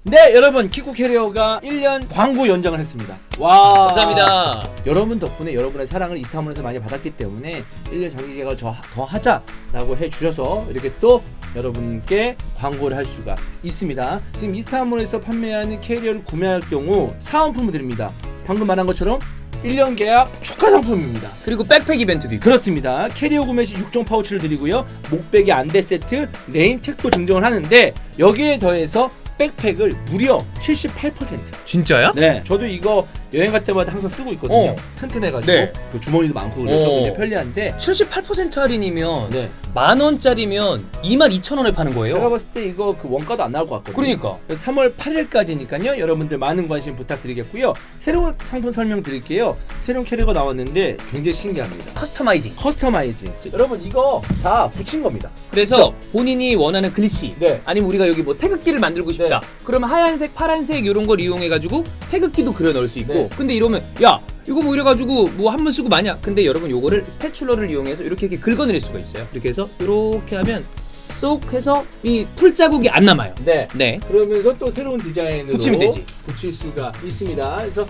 네, 여러분 키쿠 캐리어가 1년 광고 연장을 했습니다. 와, 감사합니다. 여러분 덕분에 여러분의 사랑을 이타문에서 많이 받았기 때문에 1년 장기 계약을 더 하자라고 해주셔서 이렇게 또 여러분께 광고를 할 수가 있습니다. 지금 이스타문에서 판매하는 캐리어를 구매할 경우 사은품을 드립니다. 방금 말한 것처럼 1년 계약 축하 상품입니다. 그리고 백팩 이벤트도 있고. 그렇습니다. 캐리어 구매 시 6종 파우치를 드리고요. 목베개 안대 세트, 네임택도 증정을 하는데 여기에 더해서 백팩을 무려 78%. 진짜야? 네, 저도 이거 여행 갈 때마다 항상 쓰고 있거든요. 튼튼해가지고 네. 그 주머니도 많고 그래서 굉장히 편리한데 78% 할인이면 네. 10,000원짜리면 22,000원에 파는 거예요. 제가 봤을 때 이거 그 원가도 안 나올 것 같거든요. 그러니까 3월 8일까지니까요. 여러분들 많은 관심 부탁드리겠고요. 새로운 상품 설명드릴게요. 새로운 캐리어가 나왔는데 굉장히 신기합니다. 커스터마이징. 커스터마이징. 여러분 이거 다 붙인 겁니다. 그래서 본인이 원하는 글씨, 네. 아니면 우리가 여기 뭐 태극기를 만들고 싶다. 그러면 하얀색, 파란색 이런 걸 이용해가지고 태극기도 그려 넣을 수 있고. 네. 근데 이러면 야 이거 뭐 이래가지고 뭐 한 번 쓰고 마냐? 근데 여러분 요거를 스패츌러를 이용해서 이렇게 긁어내릴 수가 있어요. 이렇게 해서 이렇게 하면 쏙 해서 이 풀 자국이 안 남아요. 네. 네. 그러면서 또 새로운 디자인으로 붙이면 되지. 붙일 수가 있습니다. 그래서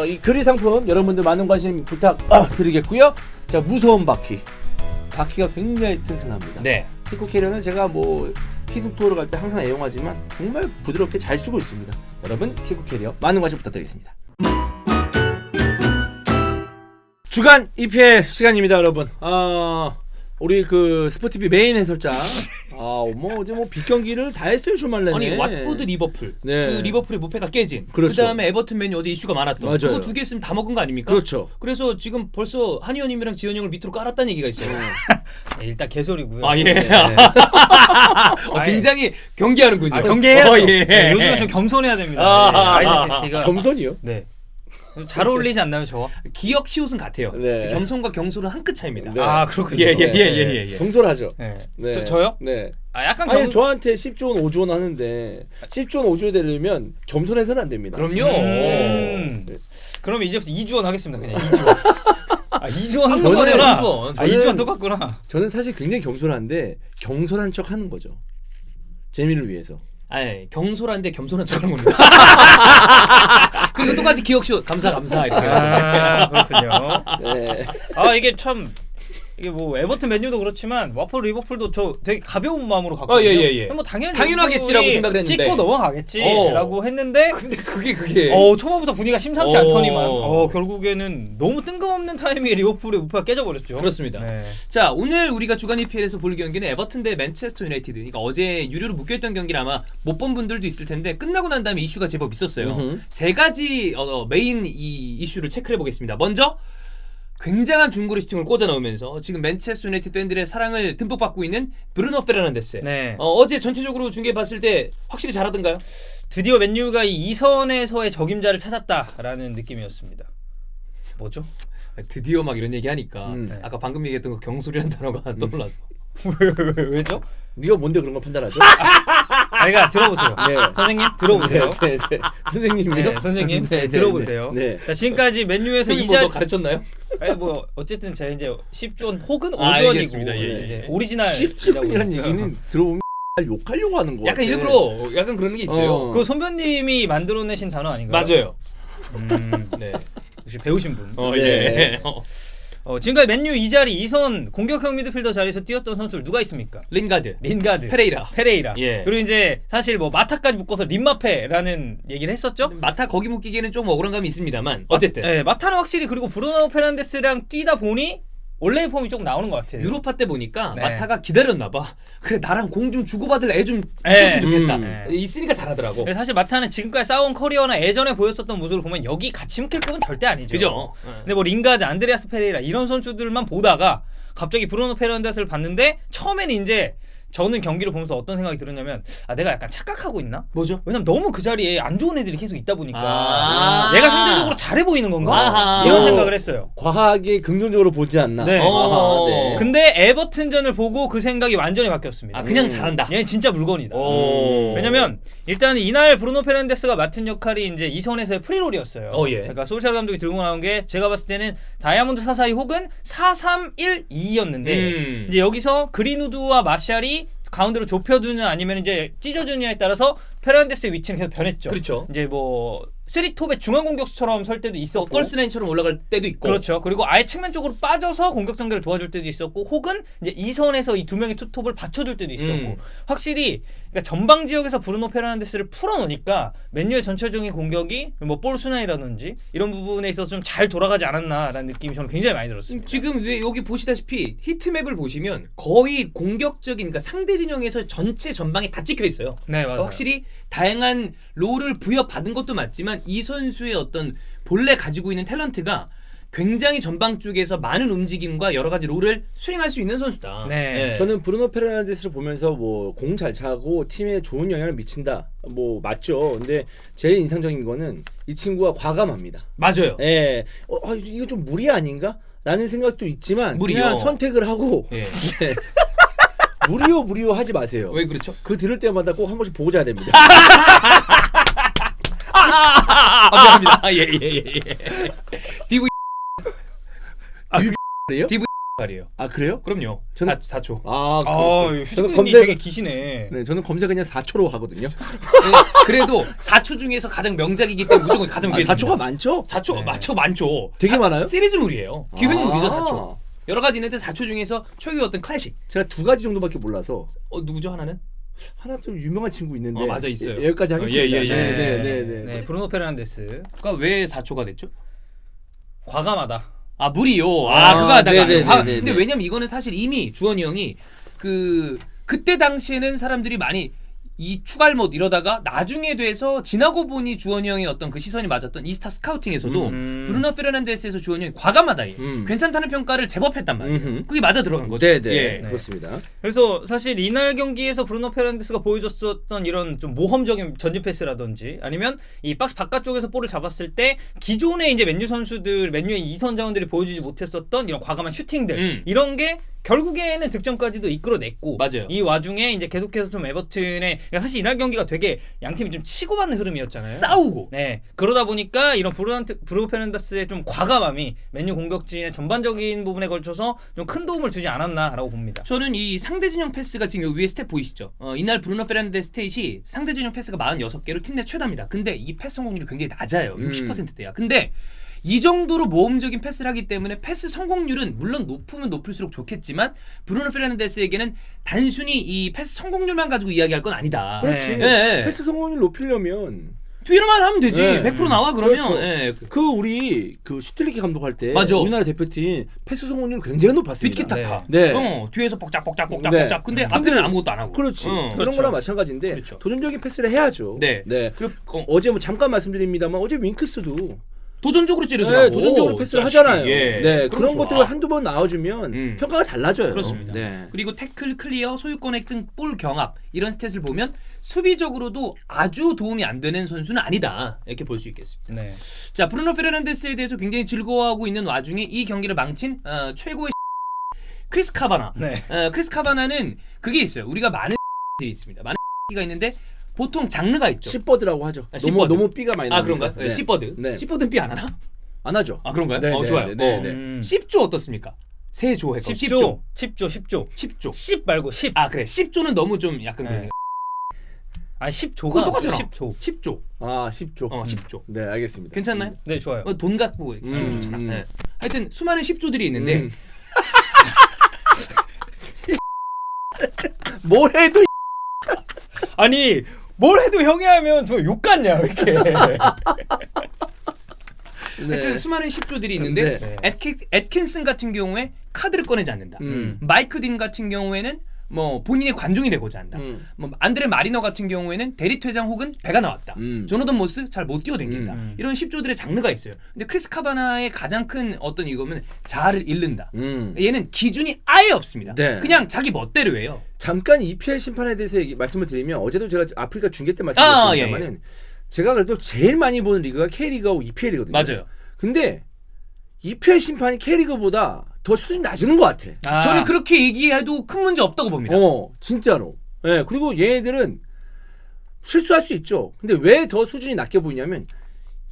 이 그리 상품 여러분들 많은 관심 부탁드리겠고요. 자, 무서운 바퀴. 바퀴가 굉장히 튼튼합니다. 네. 키쿠 캐리어는 제가 뭐 히든 투어를 갈 때 항상 애용하지만 정말 부드럽게 잘 쓰고 있습니다. 여러분 키쿠 캐리어 많은 관심 부탁드리겠습니다. 주간 EPL 시간입니다, 여러분. 우리 그 스포티비 메인 해설장 뭐 어제 뭐 빅경기를 다 했어요, 주말 내내. 아니 왓포드 리버풀. 네. 그 리버풀의 무패가 깨진. 그렇죠. 그다음에 에버튼 맨유 어제 이슈가 많았던. 맞아요. 그거 두 개 있으면 다 먹은 거 아닙니까? 그렇죠. 그래서 지금 벌써 한의원님이랑 지현이 형을 밑으로 깔았다는 얘기가 있어요. 네, 일단 개소리고요. 아 예. 네. 굉장히 경계하는군요. 경계해야죠. 예. 네, 요즘은 좀 겸손해야 됩니다. 아, 네, 아, 아이덴티티가 겸손이요? 네. 잘 어울리지 않나요, 저와? 기억 시옷은 같아요. 네. 겸손과 경솔은 한 끗 차이입니다. 네. 아, 그렇군요. 예예예예. 경솔하죠. 네. 네. 저요? 네. 아, 약간 아니 저한테 10조 원, 5조 원 하는데 10조 원, 5조 원 되려면 겸손해서는 안 됩니다. 그럼요. 네. 그러면 이제부터 2주원 하겠습니다. 그냥 2주원. 아, 2주원 저는- 똑같구나. 아, 저는- 2주원 똑같구나. 저는 사실 굉장히 겸손한데 경솔한 척 하는 거죠. 재미를 위해서. 아니 경솔한데 겸손한 척하는 겁니다. 그리고 똑같이 기억 시옷 감사 이렇게. 아, 그렇군요. 네. 아, 이게 참 이게 뭐 에버튼 맨유도 그렇지만 와퍼 리버풀도 저 되게 가벼운 마음으로 갔거든요. 예. 뭐 당연하겠지라고 생각을 했는데. 찍고 넘어가겠지라고 했는데 근데 그게 초반부터 분위기가 심상치 않더니만 결국에는 너무 뜬금없는 타이밍에 리버풀의 우파가 깨져버렸죠. 그렇습니다. 네. 자 오늘 우리가 주간 EPL에서 볼 경기는 에버튼 대 맨체스터 유나이티드. 그러니까 어제 유료로 묶여있던 경기를 아마 못 본 분들도 있을 텐데 끝나고 난 다음에 이슈가 제법 있었어요. 세 가지 메인 이 이슈를 체크해 보겠습니다. 먼저 굉장한 중거리 슈팅을 꽂아 넣으면서 지금 맨체스터 유나이티드 팬들의 사랑을 듬뿍 받고 있는 브루노 페르난데스. 네. 어제 전체적으로 중계 봤을 때 확실히 잘하던가요? 드디어 맨유가 이 2선에서의 적임자를 찾았다라는 느낌이었습니다. 뭐죠? 드디어 막 이런 얘기 하니까 네. 아까 방금 얘기했던 그 경솔이라는 단어가 떠올라서. 왜죠? 네가 뭔데 그런 걸 판단하죠? 그러니까 들어보세요. 네. 선생님 들어보세요. 네. 선생님이요? 네, 선생님 네, 들어보세요. 네. 자, 지금까지 맨유에서 형이 이 뭐 자리 너 가르쳤나요? 아니 뭐 어쨌든 제가 이제 10조 혹은 5조 아, 원이고 알겠습니다. 예. 이제 오리지널 10조이라는 얘기는 들어보면 욕하려고 하는 거 약간 같아. 일부러 약간 그런 게 있어요. 그 선배님이 만들어내신 단어 아닌가요? 맞아요. 네. 역시 배우신 분. 네. 예. 지금까지 맨유 이 자리 2선 공격형 미드필더 자리에서 뛰었던 선수들 누가 있습니까? 린가드, 린가드, 페레이라. 예. 그리고 이제 사실 뭐 마타까지 묶어서 린마페라는 얘기를 했었죠. 마타 거기 묶이기에는 좀 억울한 감이 있습니다만 어쨌든 네, 마타는 확실히 그리고 브루노 페르난데스랑 뛰다 보니 원래의 폼이 좀 나오는 것 같아요. 유로파 때 보니까 네. 마타가 기다렸나 봐. 그래 나랑 공 좀 주고받을 애 좀 네. 있었으면 좋겠다. 네. 있으니까 잘하더라고. 사실 마타는 지금까지 쌓아온 커리어나 예전에 보였었던 모습을 보면 여기 같이 묶일 급은 절대 아니죠. 그죠? 근데 뭐 링가드, 안드레아스 페레이라 이런 선수들만 보다가 갑자기 브루노 페르난데스를 봤는데 처음에는 이제 저는 경기를 보면서 어떤 생각이 들었냐면 내가 약간 착각하고 있나? 뭐죠? 왜냐면 너무 그 자리에 안 좋은 애들이 계속 있다 보니까 내가 내가 상대적으로 잘해 보이는 건가? 아하. 이런 생각을 했어요. 과하게 긍정적으로 보지 않나. 네. 네. 근데 에버튼전을 보고 그 생각이 완전히 바뀌었습니다. 그냥 잘한다. 얘 진짜 물건이다. 오. 왜냐면 일단 이날 브루노 페르난데스가 맡은 역할이 이제 이선에서의 프리롤이었어요. 예. 그러니까 솔샤르 감독이 들고 나온 게 제가 봤을 때는 다이아몬드 442 혹은 4-3-1-2였는데 이제 여기서 그린우드와 마샬이 가운데로 좁혀두냐 아니면 이제 찢어주냐에 따라서 페르난데스의 위치는 계속 변했죠. 그렇죠. 이제 뭐 3톱의 중앙 공격수처럼 설 때도 있었고, 펄스 나인처럼 올라갈 때도 있고. 그렇죠. 그리고 아예 측면 쪽으로 빠져서 공격 전개를 도와줄 때도 있었고, 혹은 이제 2선에서 이 두 명의 투톱을 받쳐줄 때도 있었고, 확실히 그러니까 전방 지역에서 브루노 페르난데스를 풀어놓으니까 맨유의 전체적인 공격이 뭐 볼 순환이라든지 이런 부분에 있어서 좀 잘 돌아가지 않았나라는 느낌이 저는 굉장히 많이 들었습니다. 지금 왜 여기 보시다시피 히트맵을 보시면 거의 공격적인 그러니까 상대 진영에서 전체 전방에 다 찍혀 있어요. 네, 맞아요. 확실히 다양한 롤을 부여받은 것도 맞지만 이 선수의 어떤 본래 가지고 있는 탤런트가 굉장히 전방 쪽에서 많은 움직임과 여러 가지 롤을 수행할 수 있는 선수다. 네. 저는 브루노 페르난데스를 보면서 뭐 공 잘 차고 팀에 좋은 영향을 미친다. 뭐 맞죠. 근데 제일 인상적인 거는 이 친구가 과감합니다. 맞아요. 예. 이거 좀 무리 아닌가? 라는 생각도 있지만 무리요. 그냥 선택을 하고 예. 예. 무리요 하지 마세요. 왜 그렇죠? 그 들을 때마다 꼭 한 번씩 보고 자야 됩니다. 미안합니다. 예. DV 그래요? 발이에요. 아 그래요? 그럼요. 저는- 4초. 아, 저는 휴대폰이 검색 되게 기시네. 네, 저는 검색 그냥 4초로 하거든요. 그래도 4초 중에서 가장 명작이기 때문에 무조건 가장 위에 4초가 많죠? 4초 네. 맞죠 많죠. 되게 많아요? 시리즈물이에요. 기획물이죠 아. 4초. 여러 가지 있는데 4초 중에서 최고의 어떤 클래식. 제가 두 가지 정도밖에 몰라서 누구죠 하나는? 하나 좀 유명한 친구 있는데 맞아 있어요. 여기까지 하겠습니다. 예. 네. 브루노 페르난데스 그러니까 왜 4초가 됐죠? 과감하다. 아 무리요. 아, 그거 하다가 네네네네네. 근데 왜냐면 이거는 사실 이미 주원이 형이 그때 당시에는 사람들이 많이 이 추갈못 이러다가 나중에 돼서 지나고 보니 주원이 형의 어떤 그 시선이 맞았던 이스타 스카우팅에서도 브루노 페르난데스에서 주원이 형이 과감하다. 괜찮다는 평가를 제법 했단 말이에요. 그게 맞아 들어간 거죠. 네, 예. 그렇습니다. 그래서 사실 이날 경기에서 브루노 페르난데스가 보여줬었던 이런 좀 모험적인 전진 패스라든지 아니면 이 박스 바깥쪽에서 볼을 잡았을 때 기존의 이제 맨유 선수들, 맨유의 이선 자원들이 보여주지 못했었던 이런 과감한 슈팅들 이런 게 결국에는 득점까지도 이끌어냈고, 맞아요. 이 와중에 이제 계속해서 좀 에버튼의 사실 이날 경기가 되게 양 팀이 좀 치고받는 흐름이었잖아요. 싸우고. 네, 그러다 보니까 이런 브루노 페르난데스의 좀 과감함이 맨유 공격진의 전반적인 부분에 걸쳐서 좀 큰 도움을 주지 않았나라고 봅니다. 저는 이 상대 진영 패스가 지금 여기 위에 스탯 보이시죠? 이날 브루노 페르난데스 스탯이 상대 진영 패스가 46개로 팀 내 최다입니다. 근데 이 패스 성공률이 굉장히 낮아요. 60%대야. 근데 이 정도로 모험적인 패스를 하기 때문에 패스 성공률은 물론 높으면 높을수록 좋겠지만 브루노 페르난데스에게는 단순히 이 패스 성공률만 가지고 이야기할 건 아니다. 그렇지. 네. 패스 성공률 높이려면 뒤로만 하면 되지. 네. 100% 나와 그러면. 그렇죠. 예. 우리 그 슈틸리케 감독할 때 맞아. 우리나라 대표팀 패스 성공률 굉장히 높았습니다. 뒷키타카. 네. 뒤에서 뻑짝뻑짝. 네. 근데 앞에는 아무것도 안 하고. 그렇지. 그런 그렇죠. 거랑 마찬가지인데 그렇죠. 도전적인 패스를 해야죠. 네. 그리고 어제 뭐 잠깐 말씀드립니다만 어제 윙크스도 도전적으로 찌르더라고. 도전적으로 패스를 하잖아요. 예. 네, 그럼 그런 좋아. 것들을 한두 번 나와주면 평가가 달라져요. 그렇습니다. 네. 그리고 태클, 클리어, 소유권획 등 볼 경합 이런 스탯을 보면 수비적으로도 아주 도움이 안 되는 선수는 아니다 이렇게 볼 수 있겠습니다. 네. 자, 브루노 페르난데스에 대해서 굉장히 즐거워하고 있는 와중에 이 경기를 망친 최고의 크리스 카바나. 네. 크리스 카바나는 그게 있어요. 우리가 많은 들이 있습니다. 많은 가 있는데 보통 장르가 있죠. 씨버드라고 하죠. 씨버드. 너무 삐가 많이 나옵니다. 그런가요? 네. 씨버드. 네. 씨버드는 삐 안 하나? 안 하죠. 그런가요? 네, 네, 좋아요. 네, 네, 네. 씹조 어떻습니까? 세조 해서 10조. 10조. 말고 10. 그래. 10조는 너무 좀 약간 네. 그거 10조가 똑같잖아. 10조. 10조. 10조. 10조. 네, 알겠습니다. 괜찮나요? 네, 좋아요. 돈 갖고 기분 좋잖아. 음. 네. 하여튼 수많은 10조들이 있는데 뭘 해도 아니, 뭘 해도 형이 하면 저 욕 같냐, 왜 이렇게. 하여튼 수많은 10조들이 있는데 네. 애킨슨 같은 경우에 카드를 꺼내지 않는다. 마이크 딘 같은 경우에는 뭐 본인의 관중이 되고자 한다. 뭐 안드레 마리너 같은 경우에는 대리 퇴장 혹은 배가 나왔다. 조너던 모스 잘 못 뛰어댕긴다. 이런 10조들의 장르가 있어요. 근데 크리스 카바나의 가장 큰 어떤 이거는 자아를 잃는다. 얘는 기준이 아예 없습니다. 네. 그냥 자기 멋대로 해요. 잠깐 EPL 심판에 대해서 말씀을 드리면 어제도 제가 아프리카 중계 때 말씀드렸습니다만은 제가 그래도 제일 많이 보는 리그가 K리그하고 EPL이거든요. 맞아요. 근데 EPL 심판이 K리그보다 더 수준이 낮은 것 같아. 저는 그렇게 얘기해도 큰 문제 없다고 봅니다. 진짜로. 네, 그리고 얘네들은 실수할 수 있죠. 근데 왜 더 수준이 낮게 보이냐면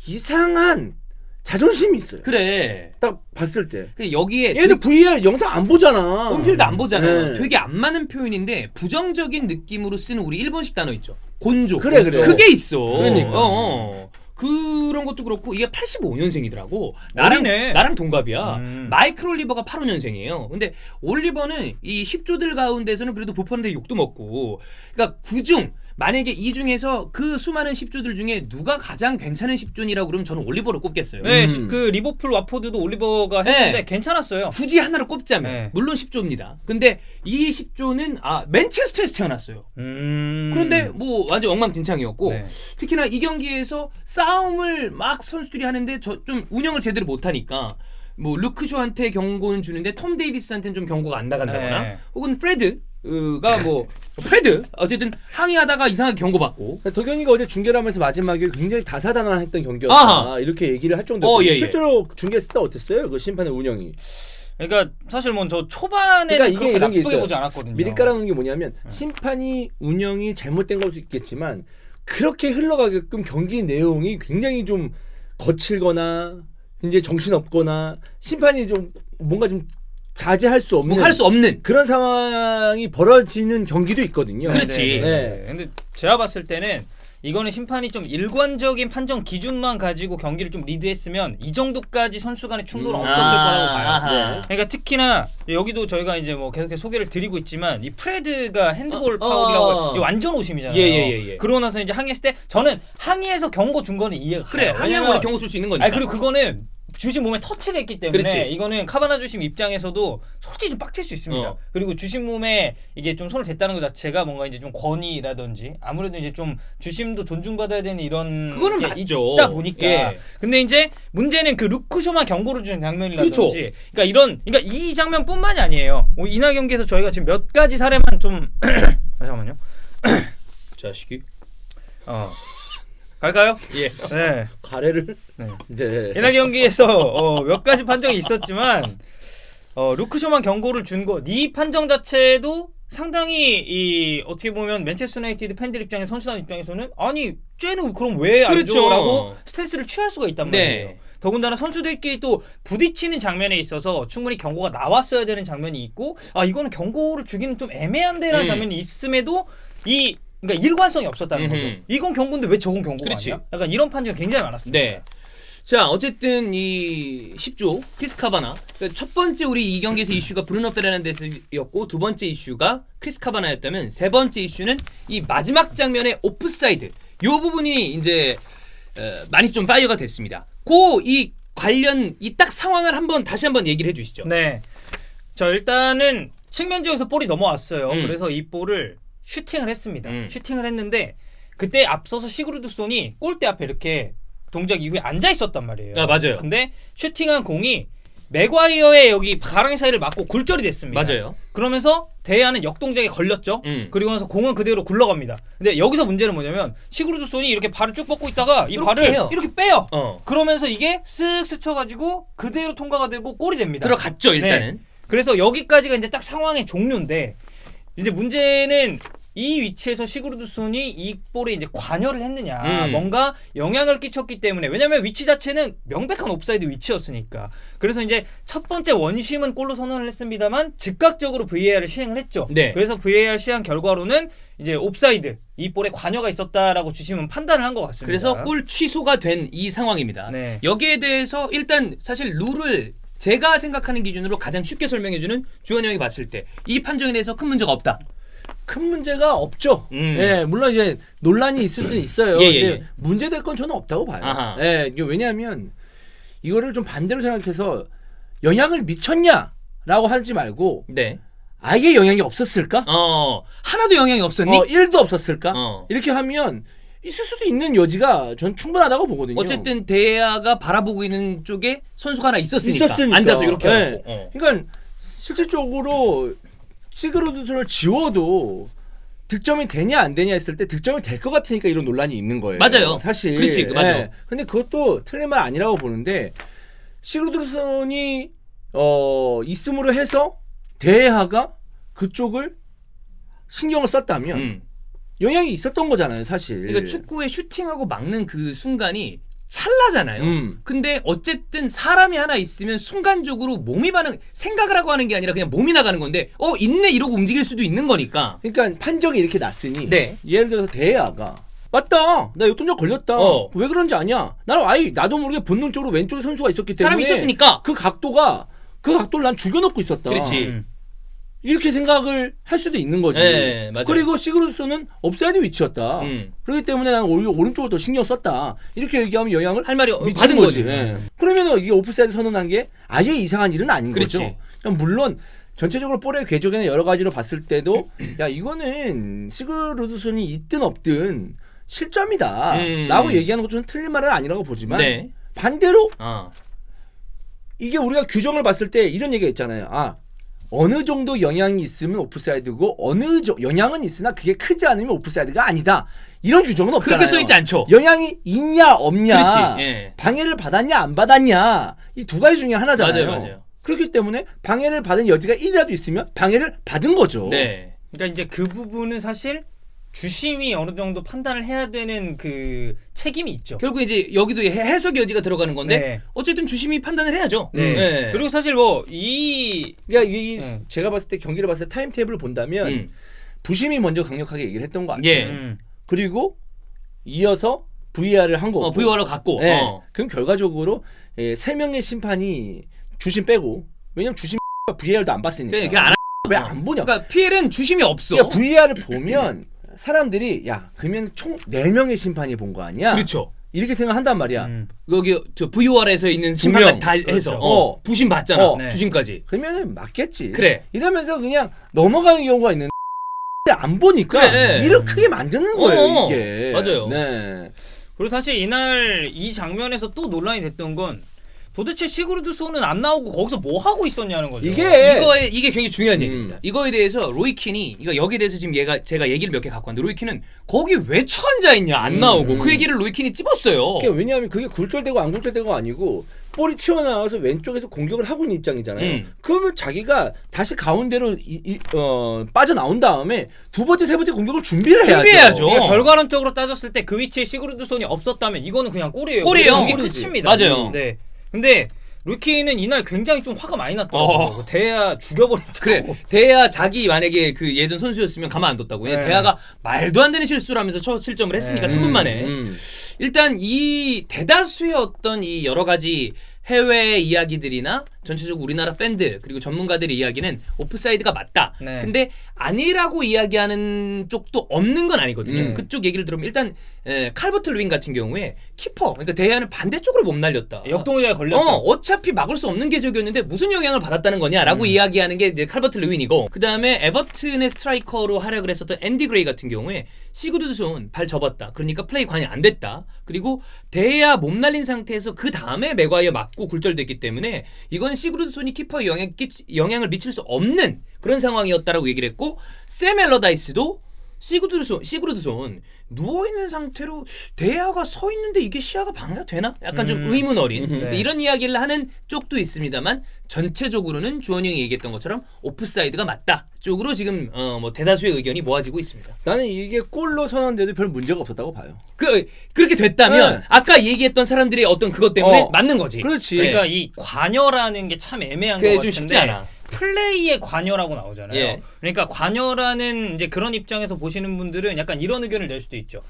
이상한 자존심이 있어요. 그래. 딱 봤을 때. 여기에 얘들 VAR 영상 안 보잖아. 온필드 안 보잖아. 네. 되게 안 맞는 표현인데 부정적인 느낌으로 쓰는 우리 일본식 단어 있죠. 곤조. 그래, 그래. 그게 있어. 그러니까. 그런 것도 그렇고 이게 85년생이더라고. 어리네. 나랑 동갑이야. 마이클 올리버가 85년생이에요. 근데 올리버는 이 10조들 가운데서는 그래도 부펀데 욕도 먹고. 그러니까 그중 만약에 이 중에서 그 수많은 10조들 중에 누가 가장 괜찮은 10조이라고 그러면 저는 올리버를 꼽겠어요. 네, 그 리버풀 와포드도 올리버가 했는데 네. 괜찮았어요. 굳이 하나를 꼽자면 네. 물론 10조입니다. 근데 이 10조는 맨체스터에서 태어났어요. 그런데 뭐 완전 엉망진창이었고 네. 특히나 이 경기에서 싸움을 막 선수들이 하는데 좀 운영을 제대로 못하니까 뭐 루크쇼한테 경고는 주는데 톰 데이비스한테는 좀 경고가 안 나간다거나 네. 혹은 프레드가 뭐 프레드 어쨌든 항의하다가 이상하게 경고받고 덕현이가 어제 중계를 하면서 마지막에 굉장히 다사다난했던 경기였다. 아하. 이렇게 얘기를 할 정도로 예. 실제로 중계했을 때 어땠어요? 그 심판의 운영이. 그러니까 사실 뭐 저 초반에는 그러니까 이게 그렇게 이런 게 나쁘게 있어요. 보지 않았거든요. 미리 깔아놓은 게 뭐냐면 심판이 운영이 잘못된 걸 수 있겠지만 그렇게 흘러가게끔 경기 내용이 굉장히 좀 거칠거나 이제 정신없거나 심판이 좀 뭔가 좀 자제할 수 없는 뭐 할 수 없는 그런 상황이 벌어지는 경기도 있거든요. 그렇지. 네. 근데 제가 봤을 때는 이거는 심판이 좀 일관적인 판정 기준만 가지고 경기를 좀 리드했으면 이 정도까지 선수 간의 충돌은 없었을 거라고 봐요. 아하. 네. 그러니까 특히나 여기도 저희가 이제 뭐 계속해서 소개를 드리고 있지만 이 프레드가 핸드볼 파울이라고 이거 완전 오심이잖아요. 예. 그러고 나서 이제 항의했을 때 저는 항의해서 경고 준 거는 이해가 가요. 그래 항의하면 원래 경고 줄 수 있는 거니까. 아니 그리고 그거는 주심 몸에 터치를 했기 때문에 그렇지. 이거는 카바나 주심 입장에서도 솔직히 좀 빡칠 수 있습니다. 그리고 주심 몸에 이게 좀 손을 댔다는 것 자체가 뭔가 이제 좀 권위라든지 아무래도 이제 좀 주심도 존중받아야 되는 이런 그거는 게 맞죠. 있다 보니까. 예. 근데 이제 문제는 그 루크쇼만 경고를 주는 장면이라든지. 그렇죠. 그러니까 이 장면뿐만이 아니에요. 이날 경기에서 저희가 지금 몇 가지 사례만 좀 잠깐만요. 자식이. 갈까요? 예. 네. 가래를 네. 네. 이날 경기에서 몇 가지 판정이 있었지만 루크쇼만 경고를 준 거 이 판정 자체도 상당히 이 어떻게 보면 맨체스터 유나이티드 팬들 입장에 선수단 입장에서는 아니 쟤는 그럼 왜 안 그렇죠. 줘라고 스탠스를 취할 수가 있단 말이에요. 네. 더군다나 선수들끼리 또 부딪히는 장면에 있어서 충분히 경고가 나왔어야 되는 장면이 있고 이거는 경고를 주기는 좀 애매한데라는 장면이 있음에도 그러니까 일관성이 없었다는 거죠. 이건 경고인데 왜 저건 경고가 그렇지. 아니야? 약간 이런 판정이 굉장히 많았습니다. 네. 자 어쨌든 이 10조 크리스 카바나 첫 번째 우리 이 경기에서 이슈가 브루노 페르난데스였고 두 번째 이슈가 크리스 카바나였다면 세 번째 이슈는 이 마지막 장면의 오프사이드 요 부분이 이제 많이 좀 파이어가 됐습니다. 이 관련 이 딱 상황을 다시 한번 얘기를 해주시죠. 네. 일단은 측면 지역에서 볼이 넘어왔어요. 그래서 이 볼을 슈팅을 했습니다. 슈팅을 했는데 그때 앞서서 시그루드손이 골대 앞에 이렇게 동작 이후에 앉아 있었단 말이에요. 맞아요. 근데 슈팅한 공이 맥과이어의 여기 가랑이 사이를 맞고 굴절이 됐습니다. 맞아요. 그러면서 대야는 역동작에 걸렸죠. 그리고 나서 공은 그대로 굴러갑니다. 근데 여기서 문제는 뭐냐면 시그루드손이 이렇게 발을 쭉 뻗고 있다가 이 발을 해요. 이렇게 빼요. 그러면서 이게 쓱 스쳐가지고 그대로 통과가 되고 골이 됩니다. 들어갔죠 일단은. 네. 그래서 여기까지가 이제 딱 상황의 종료인데 이제 문제는 이 위치에서 시그루드손이 이 볼에 이제 관여를 했느냐 뭔가 영향을 끼쳤기 때문에 왜냐면 위치 자체는 명백한 옵사이드 위치였으니까 그래서 이제 첫 번째 원심은 골로 선언을 했습니다만 즉각적으로 VAR을 시행을 했죠. 네. 그래서 VAR 시행 결과로는 이제 옵사이드 이 볼에 관여가 있었다라고 주심은 판단을 한 것 같습니다. 그래서 골 취소가 된 이 상황입니다. 네. 여기에 대해서 일단 사실 룰을 제가 생각하는 기준으로 가장 쉽게 설명해주는 주현이 형이 봤을 때 이 판정에 대해서 큰 문제가 없다. 큰 문제가 없죠. 예, 물론 이제 논란이 있을 수는 있어요. 근데 문제될 건 저는 없다고 봐요. 아하. 예, 이게 왜냐하면 이거를 좀 반대로 생각해서 영향을 미쳤냐라고 하지 말고 네. 아예 영향이 없었을까? 하나도 영향이 없었니? 1도 없었을까? 어. 이렇게 하면 있을 수도 있는 여지가 전 충분하다고 보거든요. 어쨌든 대야가 바라보고 있는 쪽에 선수가 하나 있었으니까. 있었으니까. 앉아서 이렇게 네. 하고. 그러니까 실질적으로 시그루드손을 지워도 득점이 되냐 안 되냐 했을 때 득점이 될 것 같으니까 이런 논란이 있는 거예요. 맞아요. 사실. 그렇지, 맞아. 근데 그것도 틀린 말 아니라고 보는데 시그루드손이 있음으로 해서 대하가 그쪽을 신경을 썼다면 영향이 있었던 거잖아요, 사실. 그러니까 축구에 슈팅하고 막는 그 순간이 찰나잖아요. 근데 어쨌든 사람이 하나 있으면 순간적으로 몸이 생각을 하고 하는 게 아니라 그냥 몸이 나가는 건데 있네 이러고 움직일 수도 있는 거니까. 그러니까 판정이 이렇게 났으니 네. 예를 들어서 대야가 맞다 나 역동적 걸렸다 왜 그런지 아냐 나는 나도 모르게 본능적으로 왼쪽에 선수가 있었기 때문에 사람이 있었으니까 그 각도를 난 죽여놓고 있었다. 그렇지. 이렇게 생각을 할 수도 있는 거지. 네, 맞아요. 그리고 시그루드손은 업사이드 위치였다. 그렇기 때문에 나는 오히려 오른쪽을 더 신경 썼다. 이렇게 얘기하면 영향을 할 말이 미치는 받은 거지. 거지. 예. 그러면 이게 오프사이드 선언한 게 아예 이상한 일은 아닌 그렇지. 거죠. 그러니까 물론 전체적으로 볼의 궤적에는 여러 가지로 봤을 때도 야 이거는 시그루드손이 있든 없든 실점이다 라고 얘기하는 것은 틀린 말은 아니라고 보지만 네. 반대로 어. 이게 우리가 규정을 봤을 때 이런 얘기가 있잖아요. 어느 정도 영향이 있으면 오프사이드고 영향은 있으나 그게 크지 않으면 오프사이드가 아니다. 이런 규정은 없잖아요. 그렇게 써있지 않죠. 영향이 있냐 없냐 그렇지. 예. 방해를 받았냐 안 받았냐 이 두 가지 중에 하나잖아요. 맞아요. 그렇기 때문에 방해를 받은 여지가 1이라도 있으면 방해를 받은 거죠. 네. 그러니까 이제 그 부분은 사실 주심이 어느 정도 판단을 해야 되는 그 책임이 있죠. 결국 이제 여기도 해석 여지가 들어가는 건데 네. 어쨌든 주심이 판단을 해야죠. 네. 그리고 사실 그러니까 제가 봤을 때 경기를 봤을 때 타임테이블을 본다면 부심이 먼저 강력하게 얘기를 했던 것 같아요. 예. 그리고 이어서 VAR을 한 거고. VAR로 갔고. 네. 그럼 결과적으로 3명의 심판이 주심 빼고 왜냐면 주심 VAR도 안 봤으니까. 그냥 안 왜 안 보냐? 그러니까 PL은 주심이 없어. 그러니까 VAR을 보면 사람들이 그러면 총 4명의 심판이 본 거 아니야? 그렇죠. 이렇게 생각한단 말이야. 여기 저 VOR에서 있는 심판까지 다 해서 그렇죠. 부심 받잖아. 네. 주심까지. 그러면 맞겠지. 그래. 이러면서 그냥 넘어가는 경우가 있는데 안 보니까 그래. 일을 크게 만드는 거예요, 이게. 맞아요. 네. 그리고 사실 이날 이 장면에서 또 논란이 됐던 건 도대체 시그루드손은 안 나오고 거기서 뭐 하고 있었냐는 거죠. 이게 굉장히 중요한 얘기입니다. 이거에 대해서 로이킨이 여기에 대해서 지금 제가 얘기를 몇 개 갖고 왔는데 로이킨은 거기 왜 처앉아 있냐 안 나오고 그 얘기를 로이킨이 찝었어요. 그러니까 왜냐하면 그게 굴절되고 안 굴절되고 아니고 볼이 튀어나와서 왼쪽에서 공격을 하고 있는 입장이잖아요. 그러면 자기가 다시 가운데로 빠져나온 다음에 두 번째 세 번째 공격을 준비해야죠. 그러니까 결과론적으로 따졌을 때 그 위치에 시그루드손이 없었다면 이거는 그냥 골이에요. 골이에요. 이게 끝입니다. 맞아요. 네. 근데 루키는 이날 굉장히 좀 화가 많이 났더라고요. 대야 죽여버린다고. 그래. 대야 자기 만약에 그 예전 선수였으면 가만 안 뒀다고. 네. 대야가 말도 안 되는 실수를 하면서 첫 실점을 했으니까 3분 만에. 일단 이 대다수의 어떤 이 여러 가지 해외 이야기들이나 전체적으로 우리나라 팬들 그리고 전문가들의 이야기는 오프사이드가 맞다. 네. 근데 아니라고 이야기하는 쪽도 없는 건 아니거든요. 그쪽 얘기를 들으면 일단 칼버트 루인 같은 경우에 키퍼 그러니까 대야는 반대쪽으로 못 날렸다. 역동의자에 걸렸죠. 어차피 막을 수 없는 궤적이었는데 무슨 영향을 받았다는 거냐라고 이야기하는 게 이제 칼버트 루인이고 그다음에 에버튼의 스트라이커로 활약을 했었던 앤디 그레이 같은 경우에 시그루드손 발 접었다. 그러니까 플레이 관이 안 됐다. 그리고 대야 몸 날린 상태에서 그 다음에 맥과이어 맞고 굴절됐기 때문에 이건 시그루드손이 키퍼에 영향을 미칠 수 없는 그런 상황이었다라고 얘기를 했고 샘 엘러다이스도 시그루드손 누워있는 상태로 대야가 서 있는데 이게 시야가 방해가 되나? 약간 좀 의문 어린 네. 이런 이야기를 하는 쪽도 있습니다만 전체적으로는 주원이 형이 얘기했던 것처럼 오프사이드가 맞다 쪽으로 지금 뭐 대다수의 의견이 모아지고 있습니다. 나는 이게 골로 선언돼도 별 문제가 없었다고 봐요. 그렇게 됐다면 네. 아까 얘기했던 사람들의 어떤 그것 때문에 맞는 거지. 그렇지. 그러니까 이 관여라는 게 참 애매한 것 그게 같은데 좀 쉽지 않아. 플레이의 관여라고 나오잖아요. 예. 그러니까 관여라는 이제 그런 입장에서 보시는 분들은 약간 이런 의견을 낼 수도 있죠.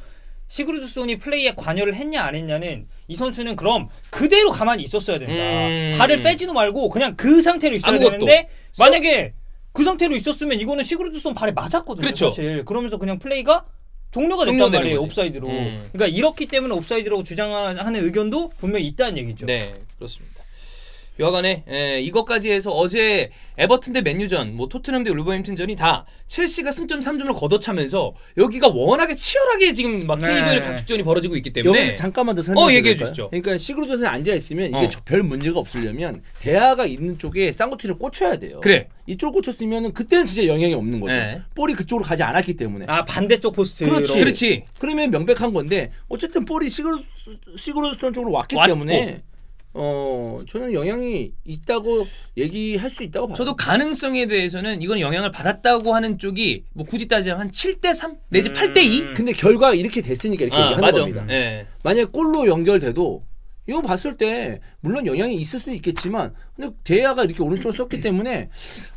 시그루드손이 플레이에 관여를 했냐 안 했냐는 이 선수는 그럼 그대로 가만히 있었어야 된다. 발을 빼지도 말고 그냥 그 상태로 있어야 아무것도. 되는데 만약에 그 상태로 있었으면 이거는 시그루드손 발에 맞았거든요. 그렇죠. 사실. 그러면서 그냥 플레이가 종료가 됐단 종료되는 말이에요. 거지. 옵사이드로. 그러니까 이렇기 때문에 옵사이드라고 주장하는 의견도 분명히 있다는 얘기죠. 네, 그렇습니다. 여하간에 이것까지 해서 어제 에버튼 대 맨유전, 뭐 토트넘 대 울버햄튼전이 다 첼시가 승점 3점을 걷어차면서 여기가 워낙에 치열하게 지금 막 테이블 각축전이 벌어지고 있기 때문에 여기서 잠깐만 더 설명해 얘기해 드릴까요? 주시죠. 그러니까 시그루드손에 앉아 있으면 이게 별 문제가 없으려면 대야가 있는 쪽에 쌍구티를 꽂혀야 돼요. 그래. 이쪽으로 꽂혔으면 그때는 진짜 영향이 없는 거죠. 네. 볼이 그쪽으로 가지 않았기 때문에. 아 반대쪽 포스트로. 그렇지. 그러면 명백한 건데 어쨌든 볼이 시그루드손 쪽으로 왔기 때문에 저는 영향이 있다고 얘기할 수 있다고 봐요. 저도 가능성에 대해서는 이건 영향을 받았다고 하는 쪽이 뭐 굳이 따지면 한 7대3 내지 8대2. 근데 결과가 이렇게 됐으니까 이렇게 얘기하는 맞아. 겁니다. 네. 만약 골로 연결돼도 이거 봤을 때 물론 영향이 있을 수도 있겠지만 근데 대야가 이렇게 오른쪽을 썼기 때문에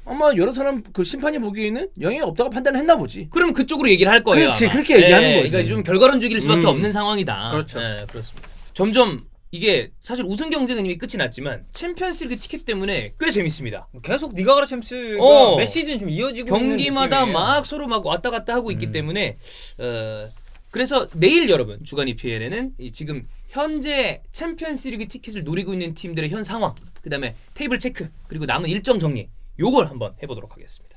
아마 여러 사람 그 심판이 보기에는 영향이 없다고 판단을 했나 보지. 그러면 그쪽으로 얘기를 할 거예요. 그렇지, 아마. 그렇게 얘기하는 거지. 그러니까 좀 결과론적일 수밖에 없는 상황이다. 그렇죠. 예, 그렇습니다. 점점 이게 사실 우승 경쟁은 이미 끝이 났지만 챔피언스리그 티켓 때문에 꽤 재밌습니다. 계속 니가라 챔스가 어. 매 시즌 좀 이어지고 경기마다 있는 느낌이에요. 막 서로 막 왔다 갔다 하고 있기 때문에 그래서 내일 여러분 주간 EPL에는 지금 현재 챔피언스리그 티켓을 노리고 있는 팀들의 현 상황, 그다음에 테이블 체크, 그리고 남은 일정 정리 요걸 한번 해보도록 하겠습니다.